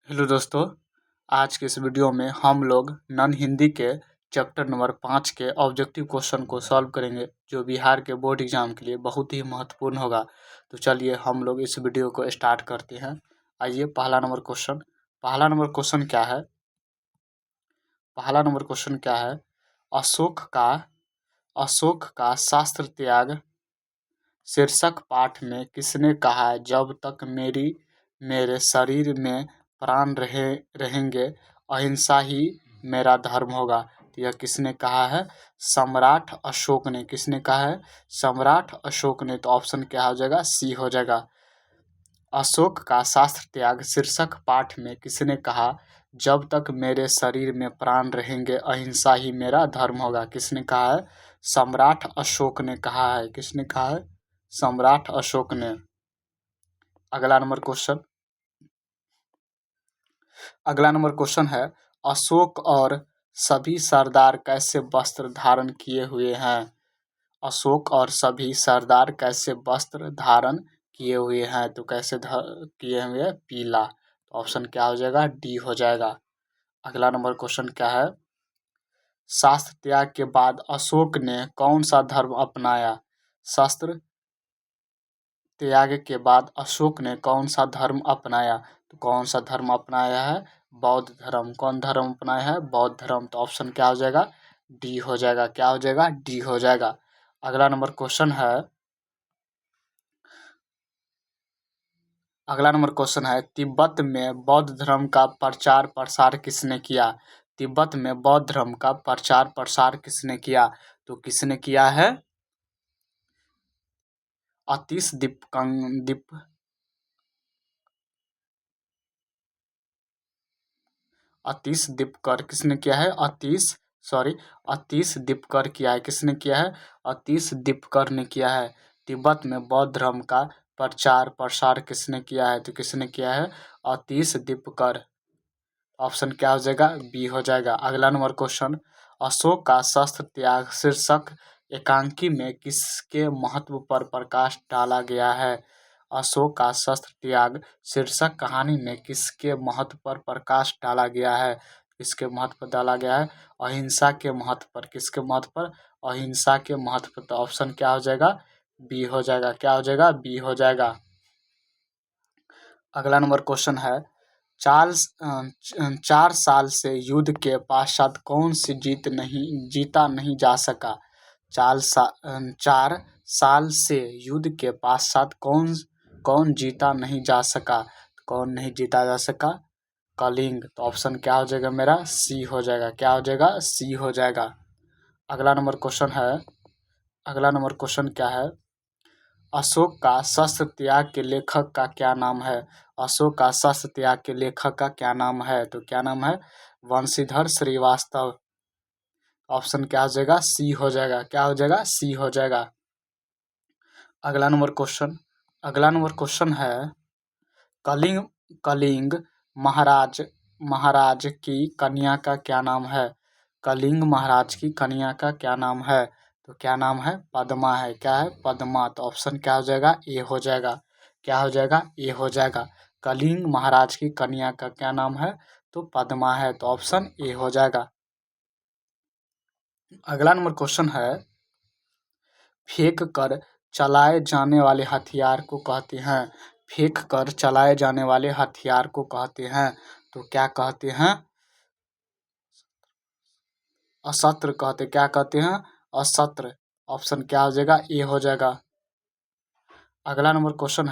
Hello दोस्तों, आज के इस वीडियो में हम लोग नॉन हिंदी के चैप्टर नंबर 5 के ऑब्जेक्टिव क्वेश्चन को सॉल्व करेंगे, जो बिहार के बोर्ड एग्जाम के लिए बहुत ही महत्वपूर्ण होगा। तो चलिए हम लोग इस वीडियो को स्टार्ट करते हैं। आइए पहला नंबर क्वेश्चन क्या है? अशोक का शास्त्र त्याग शीर्षक पाठ में किसने कहा है, जब तक मेरे शरीर में प्राण रहेंगे अहिंसा ही मेरा धर्म होगा। तो यह किसने कहा है? सम्राट अशोक ने। किसने कहा है? सम्राट अशोक ने। तो ऑप्शन क्या हो जाएगा? सी हो जाएगा। अशोक का शास्त्र त्याग शीर्षक पाठ में किसने कहा, जब तक मेरे शरीर में प्राण रहेंगे अहिंसा ही मेरा धर्म होगा। किसने कहा है? सम्राट अशोक ने कहा है। किसने कहा है? सम्राट अशोक ने। अगला नंबर क्वेश्चन है, अशोक और सभी सरदार कैसे वस्त्र धारण किए हुए हैं? अशोक और सभी सरदार कैसे वस्त्र धारण किए हुए हैं? तो कैसे किए हुए? पीला। तो ऑप्शन क्या हो जाएगा? डी हो जाएगा। अगला नंबर क्वेश्चन क्या है? शास्त्र त्याग के बाद अशोक ने कौन सा धर्म अपनाया? शास्त्र त्याग के बाद अशोक ने कौन सा धर्म अपनाया? तो कौन सा धर्म अपनाया है? बौद्ध धर्म। कौन धर्म अपनाया है? बौद्ध धर्म। तो ऑप्शन क्या हो जाएगा? डी हो जाएगा। क्या हो जाएगा? डी हो जाएगा। अगला नंबर क्वेश्चन है, तिब्बत में बौद्ध धर्म का प्रचार प्रसार किसने किया? तिब्बत में बौद्ध धर्म का प्रचार प्रसार किसने किया? तो किसने किया है? अतीश दीपकर। किसने किया है? अतीश दीपकर किया है। किसने किया है? अतीश दीपकर ने किया है। तिब्बत में बौद्ध धर्म का प्रचार प्रसार किसने किया है? तो किसने किया है? अतीश दीपकर। ऑप्शन क्या हो जाएगा? बी हो जाएगा। अगला नंबर क्वेश्चन, अशोक का शस्त्र त्याग शीर्षक एकांकी में किसके महत्व पर प्रकाश डाला गया है? अशोक का शस्त्र त्याग शीर्षक कहानी में किसके महत्व पर प्रकाश डाला गया है? किसके महत्व पर डाला गया है? अहिंसा के महत्व पर। किसके महत्व पर? अहिंसा के महत्व पर। तो ऑप्शन क्या हो जाएगा? बी हो जाएगा। क्या हो जाएगा? बी हो जाएगा। अगला नंबर क्वेश्चन है, 4 साल से युद्ध के पश्चात कौन सी जीता नहीं जा सका? 4 साल से युद्ध के पश्चात कौन जीता नहीं जा सका? कौन नहीं जीता जा सका? कलिंग। तो ऑप्शन क्या हो जाएगा मेरा? सी हो जाएगा। क्या हो जाएगा? सी हो जाएगा। अगला नंबर क्वेश्चन क्या है? अशोक का शस्त्र त्याग के लेखक का क्या नाम है? अशोक का शस्त्र त्याग के लेखक का क्या नाम है? तो क्या नाम है? वंशीधर श्रीवास्तव। ऑप्शन क्या हो जाएगा? सी हो जाएगा। क्या हो जाएगा? सी हो जाएगा। अगला नंबर क्वेश्चन है, कलिंग महाराज की कन्या का क्या नाम है? कलिंग महाराज की कन्या का क्या नाम है? तो क्या नाम है? पद्मा है। क्या है? पद्मा। तो ऑप्शन क्या हो जाएगा? ए हो जाएगा। क्या हो जाएगा? ए हो जाएगा। कलिंग महाराज की कन्या का क्या नाम है? तो पद्मा है। तो ऑप्शन ए हो जाएगा। अगला नंबर क्वेश्चन है, फेंक कर चलाए जाने वाले हथियार को कहते हैं? फेंक कर चलाए जाने वाले हथियार को कहते हैं। तो क्या कहते हैं? अशस्त्र कहते। क्या कहते हैं? अशस्त्र। ऑप्शन क्या हो जाएगा? ए हो जाएगा। अगला नंबर क्वेश्चन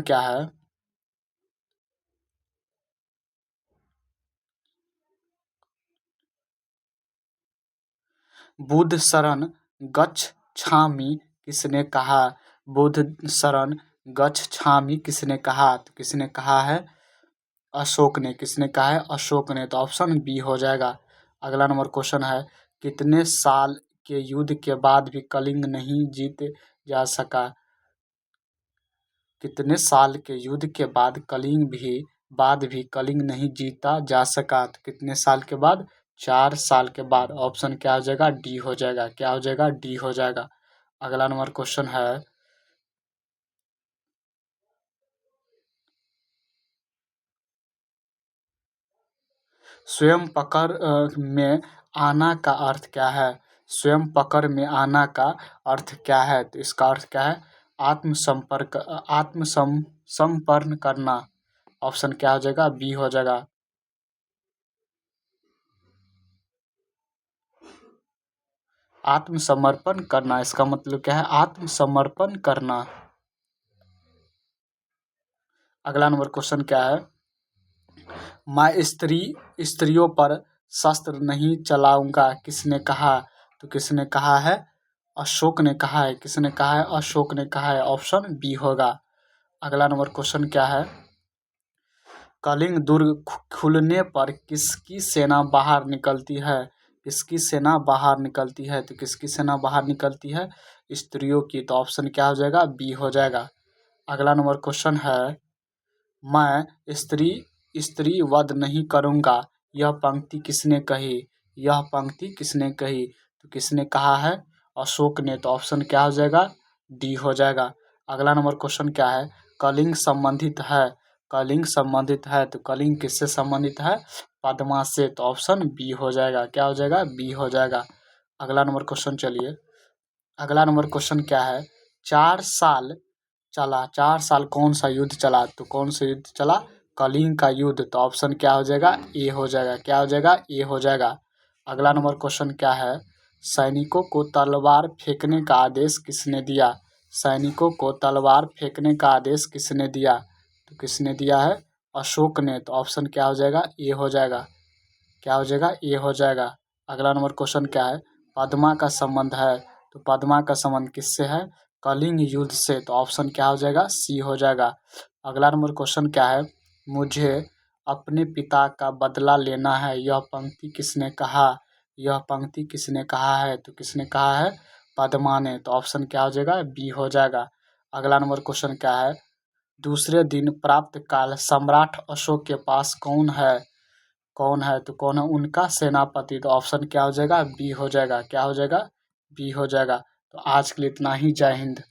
क्या है? बुद्ध शरण गच्छामि किसने कहा? बुद्ध शरण गच्छामि किसने कहा? तो किसने कहा है? अशोक ने। किसने कहा है? अशोक ने। तो ऑप्शन बी हो जाएगा। अगला नंबर क्वेश्चन है, कितने साल के युद्ध के बाद भी कलिंग नहीं जीत जा सका? कितने साल के युद्ध के बाद भी कलिंग नहीं जीता जा सका? तो कितने साल के बाद? 4 साल के बाद। ऑप्शन क्या हो जाएगा? डी हो जाएगा। क्या हो जाएगा? डी हो जाएगा। अगला नंबर क्वेश्चन है, स्वयं पकड़ में आना का अर्थ क्या है? स्वयं पकड़ में आना का अर्थ क्या है? तो इसका अर्थ क्या है? आत्मसंपर्क संपन्न करना। ऑप्शन क्या हो जाएगा? बी हो जाएगा। आत्मसमर्पण करना, इसका मतलब क्या है? आत्मसमर्पण करना। अगला नंबर क्वेश्चन क्या है? मैं स्त्रियों पर शस्त्र नहीं चलाऊंगा, किसने कहा? तो किसने कहा है? अशोक ने कहा है। किसने कहा है? अशोक ने कहा है। ऑप्शन बी होगा। अगला नंबर क्वेश्चन क्या है? कलिंग दुर्ग खुलने पर किसकी सेना बाहर निकलती है? किसकी सेना बाहर निकलती है? तो किसकी सेना बाहर निकलती है? स्त्रियों की। तो ऑप्शन क्या हो जाएगा? बी हो जाएगा। अगला नंबर क्वेश्चन है, मैं स्त्री वध नहीं करूंगा, यह पंक्ति किसने कही? यह पंक्ति किसने कही? तो किसने कहा है? अशोक ने। तो ऑप्शन क्या हो जाएगा? डी हो जाएगा। अगला नंबर क्वेश्चन क्या है? कलिंग संबंधित है। कलिंग संबंधित है, तो कलिंग किससे संबंधित है? पद्मा से। तो ऑप्शन बी हो जाएगा। क्या हो जाएगा? बी हो जाएगा। अगला नंबर क्वेश्चन चलिए। अगला नंबर क्वेश्चन क्या है? 4 साल चला, 4 साल कौन सा युद्ध चला? तो कौन सा युद्ध चला? कलिंग का युद्ध। तो ऑप्शन क्या हो जाएगा? ए हो जाएगा। क्या हो जाएगा? ए हो जाएगा। अगला नंबर क्वेश्चन क्या है? सैनिकों को तलवार फेंकने का आदेश किसने दिया? सैनिकों को तलवार फेंकने का आदेश किसने दिया? तो किसने दिया है? अशोक ने। तो ऑप्शन क्या हो जाएगा? ए हो जाएगा। क्या हो जाएगा? ए हो जाएगा। अगला नंबर क्वेश्चन क्या है? पद्मा का संबंध है। तो पद्मा का संबंध किससे है? कलिंग युद्ध से। तो ऑप्शन क्या हो जाएगा? सी हो जाएगा। अगला नंबर क्वेश्चन क्या है? मुझे अपने पिता का बदला लेना है, यह पंक्ति किसने कहा? यह पंक्ति किसने कहा है? तो किसने कहा है? पद्मा ने। तो ऑप्शन क्या हो जाएगा? बी हो जाएगा। अगला नंबर क्वेश्चन क्या है? दूसरे दिन प्राप्त काल सम्राट अशोक के पास कौन है? कौन है? तो कौन है? उनका सेनापति। तो ऑप्शन क्या हो जाएगा? बी हो जाएगा। क्या हो जाएगा? बी हो जाएगा। तो आज के लिए इतना ही। जय हिंद।